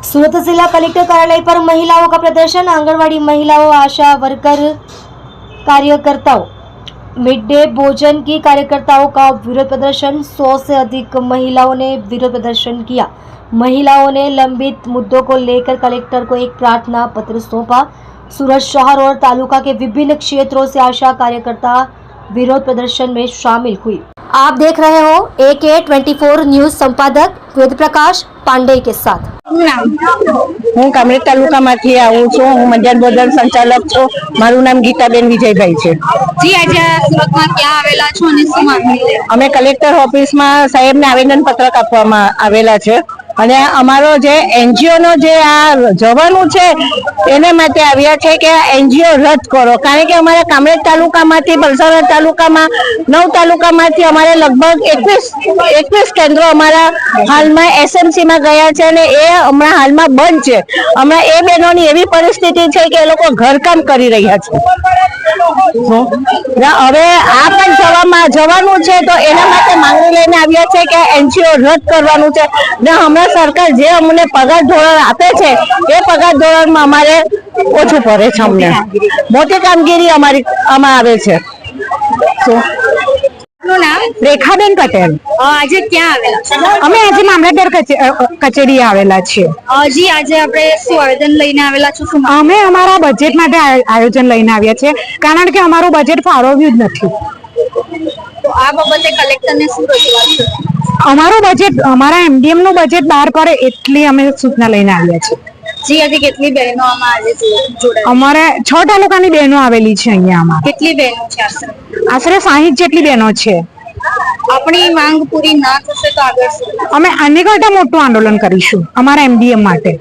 सूरत जिला कलेक्टर कार्यालय पर महिलाओं का प्रदर्शन। आंगनवाड़ी महिलाओं, आशा वर्कर, कार्यकर्ताओं, मिड डे भोजन की कार्यकर्ताओं का विरोध प्रदर्शन। 100 से अधिक महिलाओं ने विरोध प्रदर्शन किया। महिलाओं ने लंबित मुद्दों को लेकर कलेक्टर को एक प्रार्थना पत्र सौंपा। सूरत शहर और तालुका के विभिन्न क्षेत्रों से आशा कार्यकर्ता विरोध प्रदर्शन में शामिल हुई। आप देख रहे हो AK24 न्यूज संपादक वेद प्रकाश पांडे के साथ। હું કામરેજ તાલુકામાંથી આવું છું। હું મધ્યાહન ભોજન સંચાલક છું। મારું નામ ગીતાબેન વિજયભાઈ છે। જી, આજે સુરતમાં ક્યાં આવેલા છો અને શું માંગણી છે? અમે કલેક્ટર ઓફિસમાં સાહેબને આવેદન પત્રક આપવામાં આવેલા છે અને અમારો જે NGO નો જે આ જવાનું છે એને માટે આવ્યા છે કે આ NGO રદ કરો, કારણ કે અમારા કામરેજ તાલુકામાંથી વલસાડ તાલુકામાં 9 તાલુકામાંથી અમારે લગભગ 21 કેન્દ્રો અમારા હાલમાં SMC માં ગયા છે અને એ હમણાં હાલમાં બંધ છે। હમણાં એ બહેનોની એવી પરિસ્થિતિ છે કે એ લોકો ઘરકામ કરી રહ્યા છે। હવે આ પણ જવાનું છે તો એના માટે માંગણી લઈને આવ્યા છે કે NGO રદ કરવાનું છે ને હમણાં સરકાર જે અમને પગાર ધોરણ આપે છે એ પગાર ધોરણમાં અમારે ઓછું પડે છે। અમને મોટી કામગીરી અમારી આમાં આવે છે। આપનું નામ? રેખાબેન પટેલ। આજે ક્યાં આવેલા છો? અમે આજે મામલતદાર કચેરી આવેલા છીએ। જી, આજે આપણે શું આવેદન લઈને આવેલા છો? શું અમે અમારા બજેટ માટે આયોજન લઈને આવ્યા છીએ, કારણ કે અમારું બજેટ ફાળવ્યું જ નથી। તો આ બાબતે કલેક્ટરને શું રજૂઆત છે? અમારું બજેટ, અમારા MDM નું બજેટ બહાર કરે એટલી અમે સૂચના લઈને આવ્યા છીએ। જી, આજે કેટલી બહેનો આમાં આજે જોડાય? અમારે 6 તાલુકાની બહેનો આવેલી છે અહીંયા। આમાં કેટલી બહેનો છે આશરે? આશરે 60 જેટલી બહેનો છે। આપણી માંગ પૂરી ના થશે તો આગળ શું? અમે આની કરતા મોટું આંદોલન કરીશું અમારા MDM માટે।